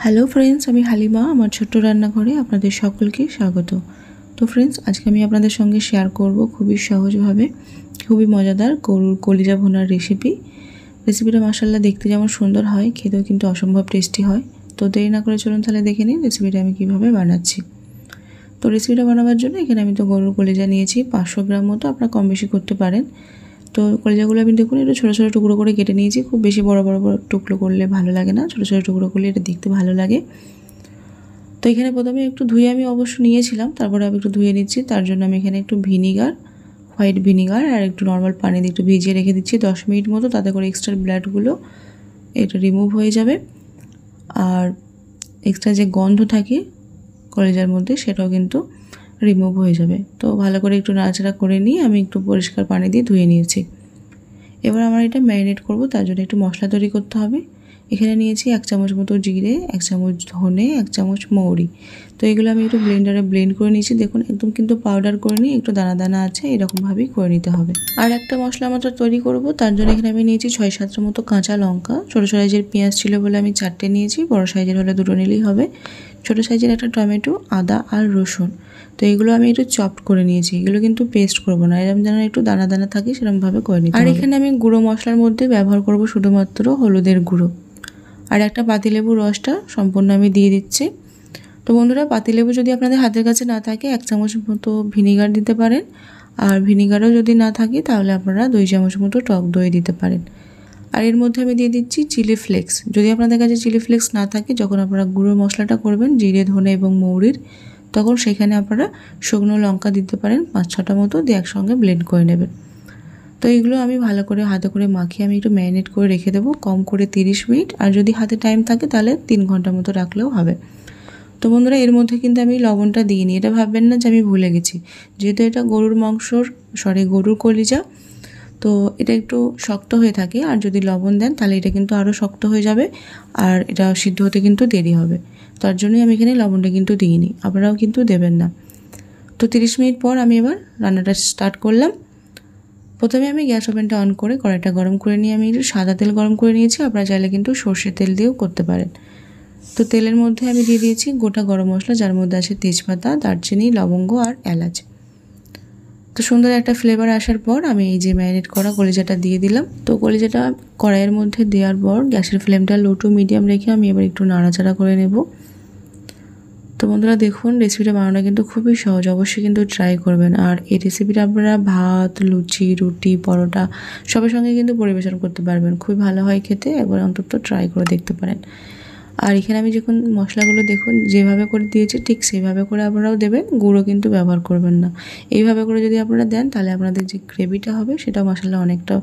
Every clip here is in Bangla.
হ্যালো ফ্রেন্ডস, আমি হালিমা। আমার ছোট্ট রান্নাঘরে আপনাদের সকলকে স্বাগত। তো ফ্রেন্ডস, আজকে আমি আপনাদের সঙ্গে শেয়ার করব খুবই সহজভাবে খুবই মজাদার গরুর কলিজা ভুনার রেসিপিটা মাশাআল্লাহ দেখতে যেমন সুন্দর হয়, খেতেও কিন্তু অসম্ভব টেস্টি হয়। তো দেরি না করে চলুন তাহলে দেখে নিন রেসিপিটা আমি কীভাবে বানাচ্ছি। তো রেসিপিটা বানাবার জন্য এখানে আমি তো গরুর কলিজা নিয়েছি 500 গ্রাম মতো, আপনারা কম বেশি করতে পারেন। তো কলিজাগুলো আমি দেখুন একটু ছোটো ছোটো টুকরো করে কেটে নিয়েছি। খুব বেশি বড় বড় টুকরো করলে ভালো লাগে না, ছোটো ছোটো টুকরো করলে এটা দেখতে ভালো লাগে। তো এখানে প্রথমে একটু ধুয়ে আমি অবশ্য নিয়েছিলাম, তারপরে আমি একটু ধুয়ে নিচ্ছি। তার জন্য আমি এখানে একটু হোয়াইট ভিনিগার আর একটু নর্মাল পানি দিয়ে একটু ভিজিয়ে রেখে দিচ্ছি 10 মিনিট মতো, তাতে করে এক্সট্রা ব্লাডগুলো এটা রিমুভ হয়ে যাবে। আর এক্সট্রা যে গন্ধ থাকে কলিজার মধ্যে সেটাও কিন্তু রিমুভ হয়ে যাবে। তো ভালো করে একটু নাড়াচাড়া করে নিয়ে আমি একটু পরিষ্কার পানি দিয়ে ধুয়ে নিয়েছি। এবার আমরা এটা ম্যারিনেট করব, তার জন্য একটু মশলা তৈরি করতে হবে। এখানে নিয়েছি 1 চামচ মতো জিরে, 1 চামচ ধনে, 1 চামচ মৌরি। তো এগুলো আমি একটু ব্লেন্ডারে ব্লেন্ড করে নিয়েছি। দেখুন একদম কিন্তু পাউডার করে নিয়ে একটু দানা দানা আছে, এরকমভাবেই করে নিতে হবে। আর একটা মশলা মাত্র তৈরি করব, তার জন্য এখানে আমি নিয়েছি 6-7টা মতো কাঁচা লঙ্কা। ছোটো সাইজের পেঁয়াজ ছিল বলে আমি 4টে নিয়েছি, বড় সাইজের হলে 2টো নিলেই হবে। ছোটো সাইজের একটা টমেটো, আদা আর রসুন। তো এগুলো আমি একটু চপড করে নিয়েছি। এগুলো কিন্তু পেস্ট করব না, এরকম যেন একটু দানা দানা থাকে সেরকমভাবে করে নিতে হবে। আর এখানে আমি গুঁড়ো মশলার মধ্যে ব্যবহার করব শুধুমাত্র হলুদের গুঁড়ো আর একটা পাতিলেবুর রসটা সম্পূর্ণ আমি দিয়ে দিচ্ছি। তো বন্ধুরা, পাতিলেবু যদি আপনাদের হাতের কাছে না থাকে 1 চামচ মতো ভিনিগার দিতে পারেন, আর ভিনিগারও যদি না থাকে তাহলে আপনারা 2 চামচ মতো টক দই দিতে পারেন। আর এর মধ্যে আমি দিয়ে দিচ্ছি চিলি ফ্লেক্স। যদি আপনাদের কাছে চিলি ফ্লেক্স না থাকে, যখন আপনারা গুঁড়ো মশলাটা করবেন জিরে, ধনে এবং মৌরির, তখন সেখানে আপনারা শুকনো লঙ্কা দিতে পারেন 5-6টা মতো, দিয়ে একসঙ্গে ব্লেন্ড করে নেবেন। তো এইগুলো আমি ভালো করে হাতে করে মাখিয়ে আমি একটু ম্যারিনেট করে রেখে দেবো কম করে 30 মিনিট, আর যদি হাতে টাইম থাকে তাহলে 3 ঘন্টা মতো রাখলেও হবে। তো বন্ধুরা, এর মধ্যে কিন্তু আমি লবণটা দিইনি, এটা ভাববেন না যে আমি ভুলে গেছি। যেহেতু এটা গরুর কলিজা, তো এটা একটু শক্ত হয়ে থাকে, আর যদি লবণ দেন তাহলে এটা কিন্তু আরও শক্ত হয়ে যাবে, আর এটা সিদ্ধ হতে কিন্তু দেরি হবে। তার জন্যই আমি এখানে লবণটা কিন্তু দিইনি, আপনারাও কিন্তু দেবেন না। তো 30 মিনিট পর আমি এবার রান্নাটা স্টার্ট করলাম। প্রথমে আমি গ্যাস ওভেনটা অন করে কড়াইটা গরম করে নিয়ে আমি একটু সাদা তেল গরম করে নিয়েছি। আপনারা চাইলে কিন্তু সর্ষের তেল দিয়েও করতে পারেন। তো তেলের মধ্যে আমি দিয়ে দিয়েছি গোটা গরম মশলা, যার মধ্যে আছে তেজপাতা, দারচিনি, লবঙ্গ আর এলাচ। তো সুন্দর একটা ফ্লেভার আসার পর আমি এই যে ম্যারিনেট করা কলিজাটা দিয়ে দিলাম। তো কলিজাটা কড়াইয়ের মধ্যে দেওয়ার পর গ্যাসের ফ্লেমটা লো টু মিডিয়াম রেখে আমি এবার একটু নাড়াচাড়া করে নেব। তো বন্ধুরা দেখুন, রেসিপিটা বানানো কিন্তু খুবই সহজ, অবশ্যই কিন্তু ট্রাই করবেন। আর এই রেসিপিটা আপনারা ভাত, লুচি, রুটি, পরোটা সবের সঙ্গে কিন্তু পরিবেশন করতে পারবেন, খুবই ভালো হয় খেতে। একবার অন্তত ট্রাই করে দেখতে পারেন। আর এখানে আমি যখন মশলাগুলো দেখুন যেভাবে করে দিয়েছি ঠিক সেইভাবে করে আপনারাও দেবেন, গুঁড়ো কিন্তু ব্যবহার করবেন না। এইভাবে করে যদি আপনারা দেন তাহলে আপনাদের যে গ্রেভিটা হবে সেটা মশলা অনেকটা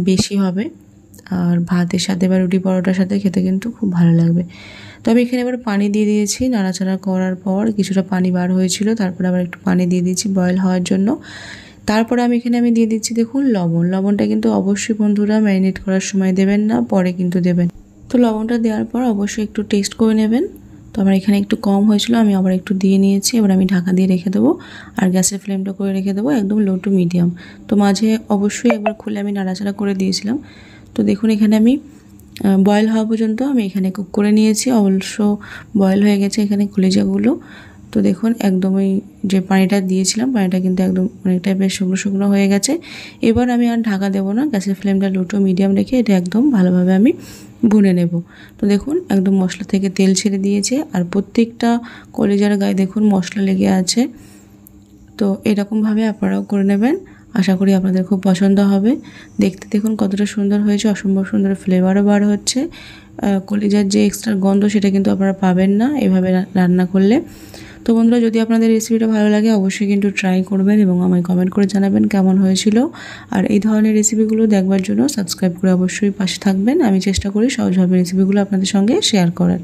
বেশি হবে, আর ভাতের সাথে বা রুটি পরোটার সাথে খেতে কিন্তু খুব ভালো লাগবে। তো আমি এখানে এবার পানি দিয়ে দিয়েছি। নাড়াচাড়া করার পর কিছুটা পানি বার হয়েছিল, তারপরে আবার একটু পানি দিয়ে দিয়েছি বয়েল হওয়ার জন্য। তারপরে আমি এখানে দিয়ে দিচ্ছি দেখুন লবণটা কিন্তু অবশ্যই বন্ধুরা ম্যারিনেট করার সময় দেবেন না, পরে কিন্তু দেবেন। তো লবণটা দেওয়ার পর অবশ্যই একটু টেস্ট করে নেবেন। তো আমার এখানে একটু কম হয়েছিল, আমি আবার একটু দিয়ে নিয়েছি। এবার আমি ঢাকা দিয়ে রেখে দেবো, আর গ্যাসের ফ্লেমটা করে রেখে দেবো একদম লো টু মিডিয়াম। তো মাঝে অবশ্যই একবার খুলে আমি নাড়াচাড়া করে দিয়েছিলাম। তো দেখুন এখানে আমি বয়েল হওয়া পর্যন্ত আমি এখানে কুক করে নিয়েছি। অবশ্য বয়েল হয়ে গেছে এখানে কলিজাগুলো। তো দেখুন একদম ওই যে পানিটা দিয়েছিলাম, পানিটা কিন্তু একদম অনেকটাই বেশ শুকনো শুকনো হয়ে গেছে। এবার আমি আর ঢাকা দেবো না, গ্যাসের ফ্লেমটা লো টু মিডিয়াম রেখে এটা একদম ভালোভাবে আমি ভুনে নেব। তো দেখুন একদম মশলা থেকে তেল ছেড়ে দিয়েছে, আর প্রত্যেকটা কলিজার গায়ে দেখুন মশলা লেগে আছে। তো এরকমভাবে আপনারাও করে নেবেন, আশা করি আপনাদের খুব পছন্দ হবে। দেখতে দেখুন কতটা সুন্দর হয়েছে, অসম্ভব সুন্দর ফ্লেভারও বার হচ্ছে। কলিজার যে এক্সট্রা গন্ধ সেটা কিন্তু আপনারা পাবেন না এভাবে রান্না করলে। তো বন্ধুরা, যদি আপনাদের রেসিপিটা ভালো লাগে অবশ্যই কিন্তু ট্রাই করবেন এবং আমায় কমেন্ট করে জানাবেন কেমন হয়েছিল। আর এই ধরনের রেসিপিগুলো দেখবার জন্য সাবস্ক্রাইব করে অবশ্যই পাশে থাকবেন। আমি চেষ্টা করি সহজভাবে রেসিপিগুলো আপনাদের সঙ্গে শেয়ার করার।